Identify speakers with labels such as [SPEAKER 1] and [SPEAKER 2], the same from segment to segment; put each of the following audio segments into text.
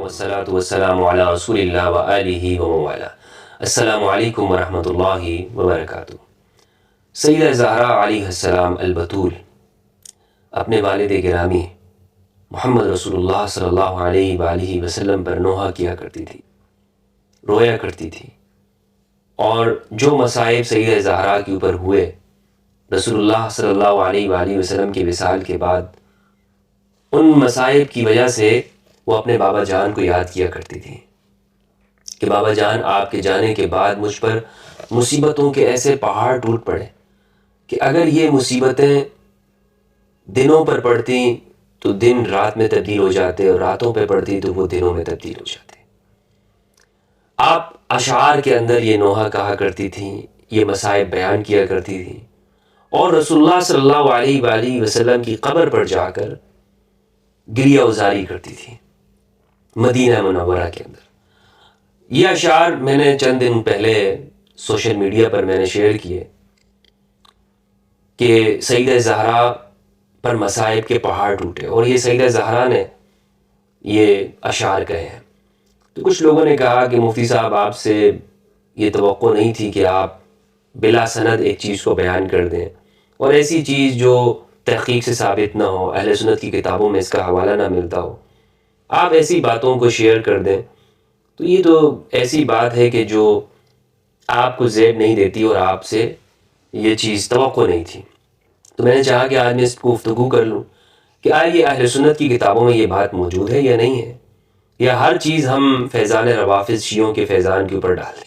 [SPEAKER 1] والصلاة والسلام علی رسول اللہ وآلہ وموالا۔ السلام علیکم ورحمۃ اللہ وبرکاتہ۔ سیدہ زہرا علیہ السلام البتول اپنے والد گرامی محمد رسول اللہ صلی اللہ علیہ وآلہ وسلم پر نوحہ کیا کرتی تھی، رویا کرتی تھی، اور جو مصائب سیدہ زہرا کے اوپر ہوئے رسول اللہ صلی اللہ علیہ وآلہ وسلم کے وصال کے بعد، ان مصائب کی وجہ سے وہ اپنے بابا جان کو یاد کیا کرتی تھی کہ بابا جان آپ کے جانے کے بعد مجھ پر مصیبتوں کے ایسے پہاڑ ٹوٹ پڑے کہ اگر یہ مصیبتیں دنوں پر پڑتی تو دن رات میں تبدیل ہو جاتے، اور راتوں پہ پڑتی تو وہ دنوں میں تبدیل ہو جاتے۔ آپ اشعار کے اندر یہ نوحہ کہا کرتی تھیں، یہ مصائب بیان کیا کرتی تھیں، اور رسول اللہ صلی اللہ علیہ وآلہ وسلم کی قبر پر جا کر گریہ ازاری کرتی تھی مدینہ منورہ کے اندر۔ یہ اشعار میں نے چند دن پہلے سوشل میڈیا پر میں نے شیئر کیے کہ سیدہ زہرا پر مصائب کے پہاڑ ٹوٹے، اور یہ سیدہ زہرا نے یہ اشعار کہے ہیں۔ تو کچھ لوگوں نے کہا کہ مفتی صاحب آپ سے یہ توقع نہیں تھی کہ آپ بلا سند ایک چیز کو بیان کر دیں، اور ایسی چیز جو تحقیق سے ثابت نہ ہو، اہل سنت کی کتابوں میں اس کا حوالہ نہ ملتا ہو، آپ ایسی باتوں کو شیئر کر دیں، تو یہ تو ایسی بات ہے کہ جو آپ کو زیب نہیں دیتی، اور آپ سے یہ چیز توقع نہیں تھی۔ تو میں نے چاہا کہ آج میں اس کو گفتگو کر لوں کہ آیا یہ اہل سنت کی کتابوں میں یہ بات موجود ہے یا نہیں ہے، یا ہر چیز ہم فیضان روافض شیعوں کے فیضان کے اوپر ڈال دیں۔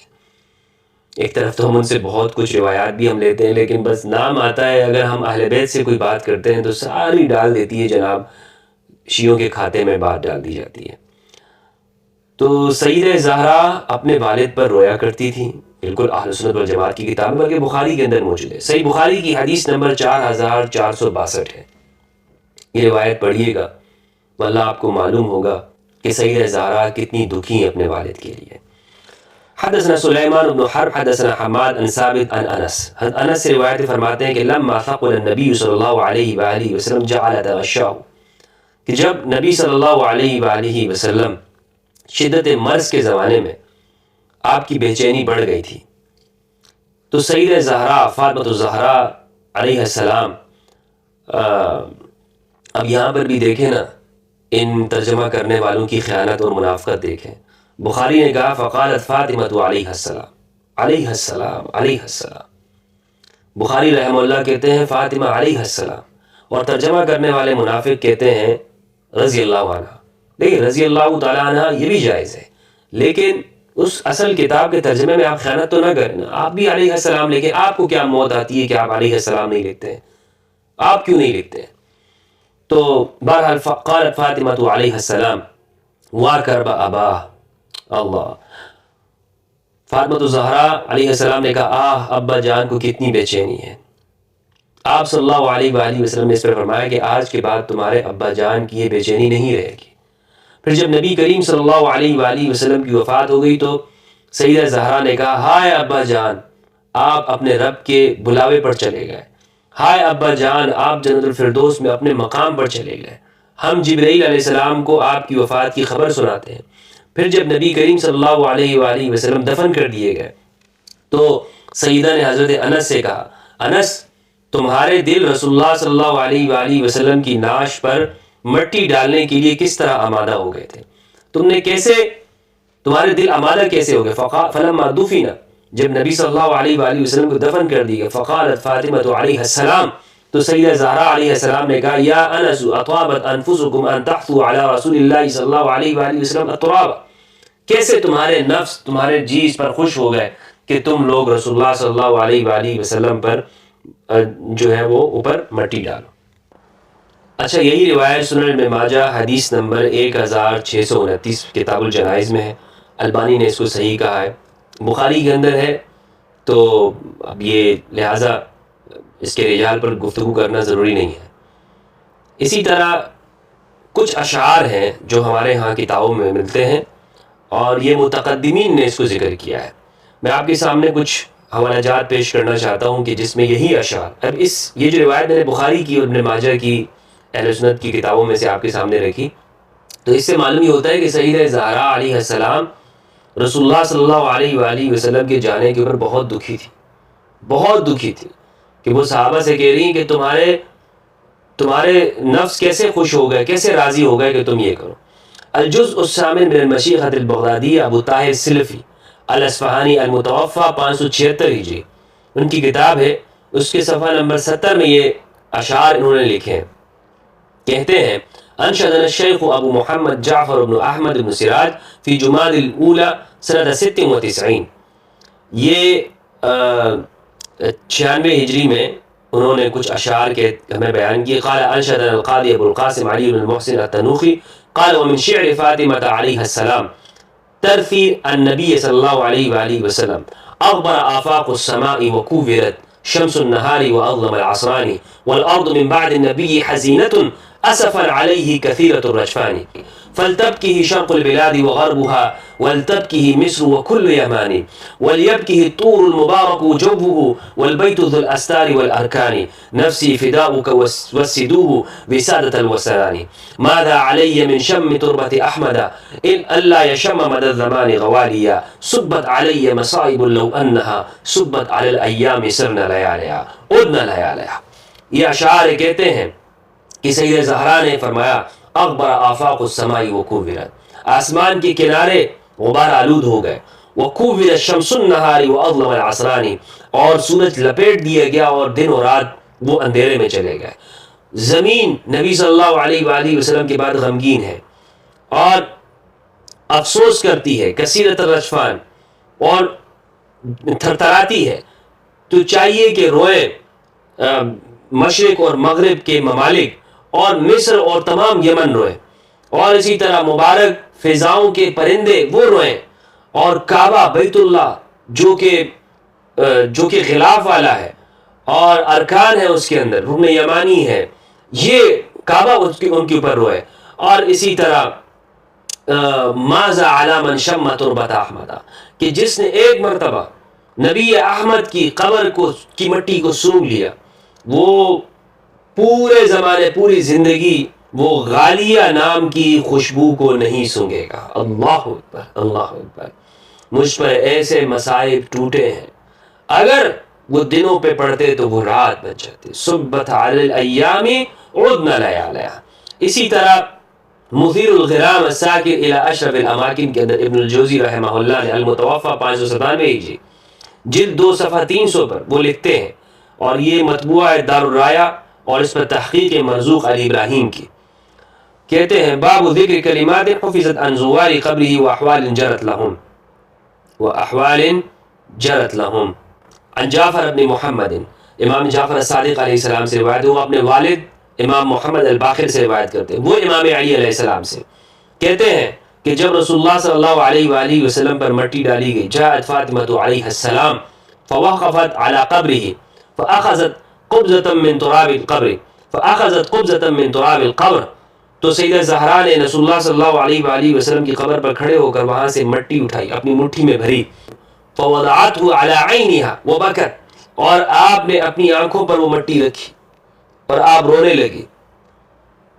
[SPEAKER 1] ایک طرف تو ہم ان سے بہت کچھ روایات بھی ہم لیتے ہیں، لیکن بس نام آتا ہے اگر ہم اہل بیت سے کوئی بات کرتے ہیں تو ساری ڈال دیتی ہے جناب، شیعوں کے کھاتے میں بات ڈال دی جاتی ہے۔ تو سیدہ زہرا اپنے والد پر رویا کرتی تھی، بالکل اہل سنت والجماعت کی کتاب، بلکہ بخاری کے اندر موجود ہے۔ صحیح بخاری کی حدیث نمبر 4462 ہے۔ یہ روایت پڑھیے گا تو اللہ آپ کو معلوم ہوگا کہ سیدہ زہرا کتنی دکھی ہیں اپنے والد کے لیے۔ حدثنا سلیمان بن حرب حدثنا حماد عن ثابت عن انس۔ انس سے روایت فرماتے ہیں کہ لما ثقل النبی صلی اللہ علیہ وآلہ وسلم جعل تغشاہ، کہ جب نبی صلی اللہ علیہ وآلہ وسلم شدت مرض کے زمانے میں آپ کی بے چینی بڑھ گئی تھی، تو سیدہ زہرا فاطمۃ الزہرا علیہ السلام، اب یہاں پر بھی دیکھیں نا ان ترجمہ کرنے والوں کی خیانت اور منافقت دیکھیں۔ بخاری نے کہا فقالت فاطمۃ علیہ السلام، علیہ السلام، علیہ السلام۔ بخاری رحمہ اللہ کہتے ہیں فاطمہ علیہ السلام، اور ترجمہ کرنے والے منافق کہتے ہیں رضی اللہ عنہ۔ دیکھیں رضی اللہ تعالیٰ عنہ یہ بھی جائز ہے، لیکن اس اصل کتاب کے ترجمے میں آپ خیانت تو نہ کریں، آپ بھی علیہ السلام لکھیں۔ آپ کو کیا موت آتی ہے کہ آپ علیہ السلام نہیں لکھتے ہیں؟ آپ کیوں نہیں لکھتے ہیں؟ تو بہرحال قالت فاطمہ علیہ السلام وَكَرْبَ أَبَاهُ، اللہ، فاطمۃ الزہرا علیہ السلام نے کہا آہ ابا جان کو کتنی بے چینی ہے۔ آپ صلی اللہ علیہ وآلہ وسلم نے اس پر فرمایا کہ آج کے بعد تمہارے ابا جان کی یہ بے چینی نہیں رہے گی۔ پھر جب نبی کریم صلی اللہ علیہ وآلہ وسلم کی وفات ہو گئی تو سیدہ زہرا نے کہا ہائے ابا جان، آپ اپنے رب کے بلاوے پر چلے گئے، ہائے ابا جان، آپ جنت الفردوس میں اپنے مقام پر چلے گئے، ہم جبرائیل علیہ السلام کو آپ کی وفات کی خبر سناتے ہیں۔ پھر جب نبی کریم صلی اللہ علیہ وآلہ وسلم دفن کر دیے گئے تو سیدہ نے حضرت انس سے کہا انس، تمہارے دل رسول اللہ صلی اللہ علیہ وآلہ وسلم کی نعش پر مٹی ڈالنے کے لیے کس طرح آمادہ ہو گئے تھے؟ تم نے کیسے، تمہارے دل آمادہ کیسے ہو گئے؟ فلما دفن، جب نبی صلی اللہ علیہ وآلہ وسلم کو دفن کر دیا، فقالت فاطمہ علیہ السلام، تو سیدہ زہرا علیہ السلام نے کہا یا انس اطابت انفسکم ان تحثوا علی رسول اللہ صلی اللہ علیہ وآلہ وسلم التراب، کیسے تمہارے نفس، تمہارے جی اس پر خوش ہو گئے کہ تم لوگ رسول اللہ صلی اللہ علیہ وآلہ وسلم پر جو ہے وہ اوپر مٹی ڈالو۔ اچھا، یہی روایت سنن ابن ماجہ حدیث نمبر 1629 کتاب الجنائز میں ہے، البانی نے اس کو صحیح کہا ہے، بخاری کے اندر ہے، تو اب یہ لہٰذا اس کے رجال پر گفتگو کرنا ضروری نہیں ہے۔ اسی طرح کچھ اشعار ہیں جو ہمارے ہاں کتابوں میں ملتے ہیں، اور یہ متقدمین نے اس کو ذکر کیا ہے۔ میں آپ کے سامنے کچھ حوالہ جات پیش کرنا چاہتا ہوں کہ جس میں یہی اشعار، اب یہ جو روایت میں نے بخاری کی اور ابن ماجہ کی اہل سنت کی کتابوں میں سے آپ کے سامنے رکھی، تو اس سے معلوم یہ ہوتا ہے کہ سیدہ زہرا علیہ السلام رسول اللہ صلی اللہ علیہ وآلہ وسلم کے جانے کے اوپر بہت دکھی تھی، بہت دکھی تھی، کہ وہ صحابہ سے کہہ رہی ہیں کہ تمہارے نفس کیسے خوش ہو گئے، کیسے راضی ہو گئے کہ تم یہ کرو۔ الجزء الثامن من المشیخۃ البغدادیہ، ابو طاہر سلفی الاصفہانی المتوفى 576 ہجری، ان کی کتاب ہے، اس کے صفحہ نمبر 70 میں یہ اشعار انہوں نے لکھے ہیں۔ کہتے ہیں انشدنا الشیخ ابو محمد جعفر بن احمد بن سراج فی جماد الاولی سنہ 96، یہ 96 ہجری میں انہوں نے کچھ اشعار کے ہمیں بیان کیے۔ قال انشدنا القاضی ابو القاسم علی بن المحسن التنوخی قال ومن شعر فاطمة علیہ السلام ترثی النبی صلی اللہ علیہ وآلہ وسلم اغبر آفاق السماء وكورت شمس النهار وأظلم العصران والأرض من بعد النبي حزينة أسفا عليه كثيرة الرجفان فلتبكه شرق البلاد وغربها ولتبكه مصر وكل يمان وليبكه الطور المبارك جوه والبيت ذو الأستار والأركان نفسي فداؤك وسدوه بسادة الوسلان ماذا علي من شم تربة أحمد إن ألا يشم مدى الزمان غواليا سبت علي مصائب لو أنها سبت على الأيام سرنا لياليها أدنا لياليها۔ یہ اشعار کہتے ہیں کہ سیدہ زہرا نے فرمایا اغبر آفاق السماء وکورت، آسمان کے کنارے غبار آلود ہو گئے، وکورت شمس النہار واظلم العصران، اور سورج لپیٹ دیا گیا اور دن اور رات وہ اندھیرے میں چلے گئے۔ زمین نبی صلی اللہ علیہ وآلہ وسلم کے بعد غمگین ہے اور افسوس کرتی ہے، کثیرت الرجفان، اور تھرتھراتی ہے، تو چاہیے کہ روئے مشرق اور مغرب کے ممالک اور مصر اور تمام یمن روئے، اور اسی طرح مبارک فضاؤں کے پرندے وہ روئیں، اور کعبہ بیت اللہ جو کہ غلاف والا ہے اور ارکان ہے اس کے اندر، رکن یمانی ہے، یہ کعبہ ان کے اوپر روئے، اور اسی طرح ماذا علی من شم تربت احمد، کہ جس نے ایک مرتبہ نبی احمد کی قبر کی مٹی کو سونگھ لیا، وہ پورے زمانے پوری زندگی وہ غالیہ نام کی خوشبو کو نہیں سونگھے گا۔ اللہ اکبر، اللہ اکبر۔ مجھ پر ایسے مصائب ٹوٹے ہیں، اگر وہ دنوں پہ پڑھتے تو وہ رات بن جاتی۔ صبت علی الایام عدنا لیالیا۔ اسی طرح مثیر الغرام الساکر الی اشرف الاماکن کے اندر ابن الجوزی رحمہ اللہ نے المتوفى 597 ہجری جلد 2 صفحہ 300 پر وہ لکھتے ہیں، اور یہ مطبوعہ ہے دار الرایہ، اور اس پر تحقیق مرزوق علی ابراہیم کی، کہتے ہیں باب ذکر کلمات حفظت عن زوار قبره واحوال جرت لهم عن جعفر بن محمد، امام جعفر صادق علیہ السلام سے روایت، وہ اپنے والد امام محمد الباقر سے روایت کرتے ہیں، وہ امام علی علیہ السلام سے کہتے ہیں کہ جب رسول اللہ صلی اللہ علیہ وآلہ وسلم پر مٹی ڈالی گئی، جاءت فاطمہ علیہ السلام فوقفت على قبره فأخذت قبضة من تراب القبر، تو سیدہ زہرا نے رسول اللہ صلی اللہ علیہ وآلہ وسلم کی قبر پر کھڑے ہو کر وہاں سے مٹی اٹھائی، اپنی مٹھی میں بھری، فوضعته على عینها وبکت، اور آپ نے اپنی آنکھوں پر وہ مٹی رکھی اور آپ رونے لگی،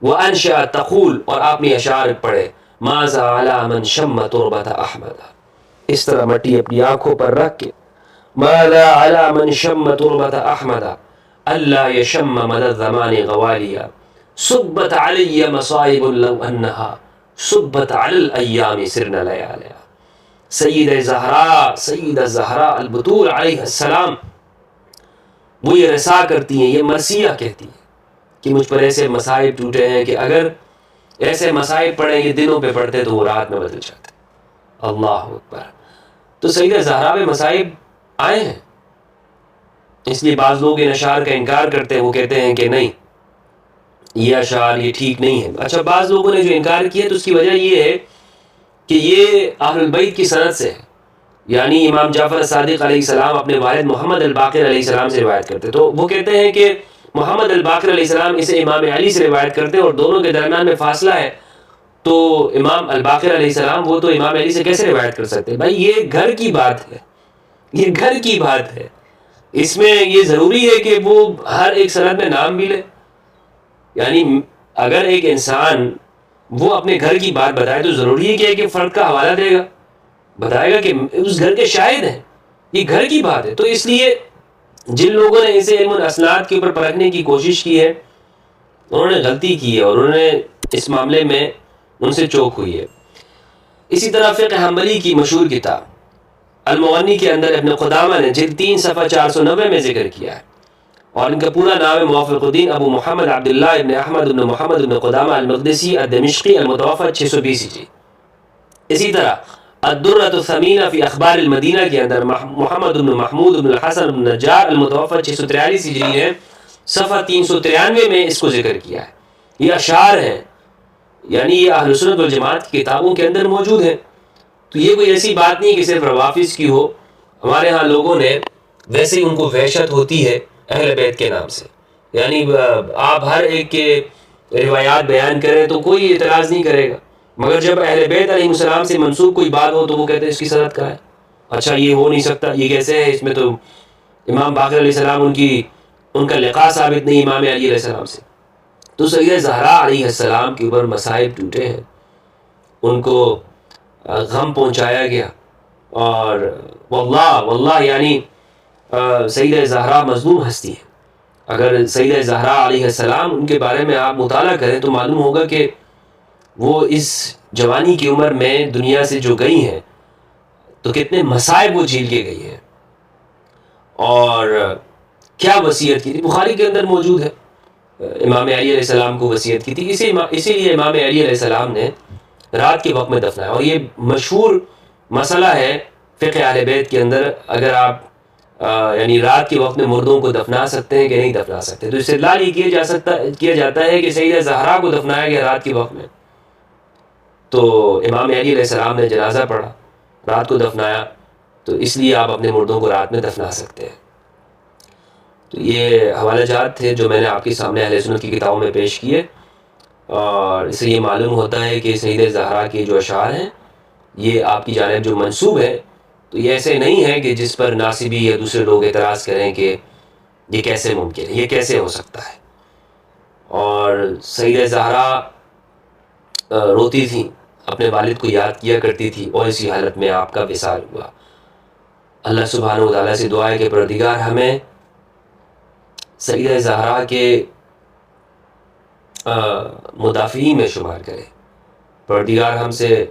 [SPEAKER 1] وانشأت تقول، اور آپ نے اشعار پڑھے، ماذا علی من شم تربت احمد، اس طرح مٹی اپنی آنکھوں پر رکھ کے، ماذا علی من شم تربت احمد اللہ یشم مدى الزمان غوالیا صبت علی مصائب لو انہا صبت علی الایام سرنا لیالیا۔ سیدہ زہرا البتول علیہ السلام وہ یہ رسا کرتی ہیں، یہ مرثیہ کہتی ہیں کہ مجھ پر ایسے مصائب ٹوٹے ہیں کہ اگر ایسے مصائب پڑے یہ دنوں پہ پڑھتے تو وہ رات میں بدل جاتے۔ اللہ اکبر۔ تو سیدہ زہرا میں مصائب آئے ہیں، اس لیے بعض لوگ ان اشعار کا انکار کرتے ہیں، وہ کہتے ہیں کہ نہیں یہ اشعار یہ ٹھیک نہیں ہے۔ اچھا، بعض لوگوں نے جو انکار کیا تو اس کی وجہ یہ ہے کہ یہ اہل البیت کی سند سے ہے، یعنی امام جعفر صادق علیہ السلام اپنے والد محمد الباقر علیہ السلام سے روایت کرتے، تو وہ کہتے ہیں کہ محمد الباقر علیہ السلام اسے امام علی سے روایت کرتے اور دونوں کے درمیان میں فاصلہ ہے، تو امام الباقر علیہ السلام وہ تو امام علی سے کیسے روایت کر سکتے؟ بھائی یہ گھر کی بات ہے، یہ گھر کی بات ہے، اس میں یہ ضروری ہے کہ وہ ہر ایک سند میں نام بھی لے؟ یعنی اگر ایک انسان وہ اپنے گھر کی بات بتائے تو ضروری ہے کہ فرد کا حوالہ دے گا، بتائے گا کہ اس گھر کے شاہد ہیں، یہ گھر کی بات ہے. تو اس لیے جن لوگوں نے اسے علم الاسناد کے اوپر پرکھنے کی کوشش کی ہے انہوں نے غلطی کی ہے اور انہوں نے اس معاملے میں ان سے چوک ہوئی ہے. اسی طرح فقہ حنبلی کی مشہور کتاب المغنی کے اندر ابن قدامہ نے جلد 3 صفحہ 490 میں ذکر کیا ہے، اور ان کا پورا نام ہے موفق الدین ابو محمد عبداللہ ابن احمد ابن محمد ابن قدامہ المقدسی الدمشقی المتوفى 620 ہجری. اسی طرح الدرۃ الثمینہ فی اخبار المدینہ کے اندر محمد بن محمود بن الحسن بن نجار المتوفى 643 ہجری نے صفحہ 393 میں اس کو ذکر کیا ہے. یہ اشعار ہیں، یعنی یہ اہل سنت والجماعت کی کتابوں کے اندر موجود ہیں. تو یہ کوئی ایسی بات نہیں کہ صرف روافظ کی ہو. ہمارے ہاں لوگوں نے ویسے ہی ان کو وحشت ہوتی ہے اہل بیت کے نام سے، یعنی آپ ہر ایک کے روایات بیان کریں تو کوئی اعتراض نہیں کرے گا، مگر جب اہل بیت علیہ السلام سے منسوب کوئی بات ہو تو وہ کہتے ہیں اس کی سند کہاں ہے، اچھا یہ ہو نہیں سکتا، یہ کیسے ہے، اس میں تو امام باقر علیہ السلام ان کا لقاء ثابت نہیں امام علی علیہ السلام سے. تو سیدہ زہرا علیہ السلام کے اوپر مصائب ٹوٹے ہیں، ان کو غم پہنچایا گیا، اور واللہ یعنی سیدہ زہرا مظلوم ہستی ہے. اگر سیدہ زہرا علیہ السلام ان کے بارے میں آپ مطالعہ کریں تو معلوم ہوگا کہ وہ اس جوانی کی عمر میں دنیا سے جو گئی ہیں تو کتنے مصائب وہ جھیل کے گئی ہیں، اور کیا وصیت کی تھی بخاری کے اندر موجود ہے. امام علی علیہ السلام کو وصیت کی تھی، اسی لیے امام علی علیہ السلام نے رات کے وقت میں دفنایا. اور یہ مشہور مسئلہ ہے فقہ اہل بیت کے اندر، اگر آپ یعنی رات کے وقت میں مردوں کو دفنا سکتے ہیں کہ نہیں دفنا سکتے. تو استدلال یہ کیا جاتا ہے کہ سیدہ زہرا کو دفنایا گیا رات کے وقت میں، تو امام علی علیہ السلام نے جنازہ پڑھا، رات کو دفنایا، تو اس لیے آپ اپنے مردوں کو رات میں دفنا سکتے ہیں. تو یہ حوالہ جات تھے جو میں نے آپ کے سامنے اہل سنت کی کتابوں میں پیش کیے، اور اس سے یہ معلوم ہوتا ہے کہ سیدہ زہرا کے جو اشعار ہیں یہ آپ کی جانب جو منسوب ہے تو یہ ایسے نہیں ہے کہ جس پر ناصبی یا دوسرے لوگ اعتراض کریں کہ یہ کیسے ممکن ہے، یہ کیسے ہو سکتا ہے. اور سیدہ زہرا روتی تھیں، اپنے والد کو یاد کیا کرتی تھی، اور اسی حالت میں آپ کا وصال ہوا. اللہ سبحانہ و تعالیٰ سے دعا ہے کہ پروردگار ہمیں سیدہ زہرا کے مدافعین میں شمار کرے. پروردگار ہم سے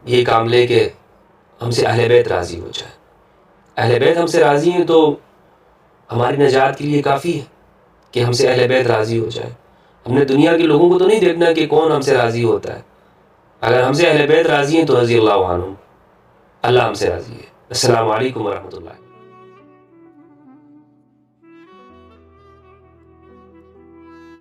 [SPEAKER 1] یہ کام لے کہ ہم سے اہل بیت راضی ہو جائے. اہل بیت ہم سے راضی ہیں تو ہماری نجات کے لیے کافی ہے کہ ہم سے اہل بیت راضی ہو جائے. ہم نے دنیا کے لوگوں کو تو نہیں دیکھنا کہ کون ہم سے راضی ہوتا ہے. اگر ہم سے اہل بیت راضی ہیں تو رضی اللہ عنہم، اللہ ہم سے راضی ہے. السلام علیکم ورحمۃ اللہ.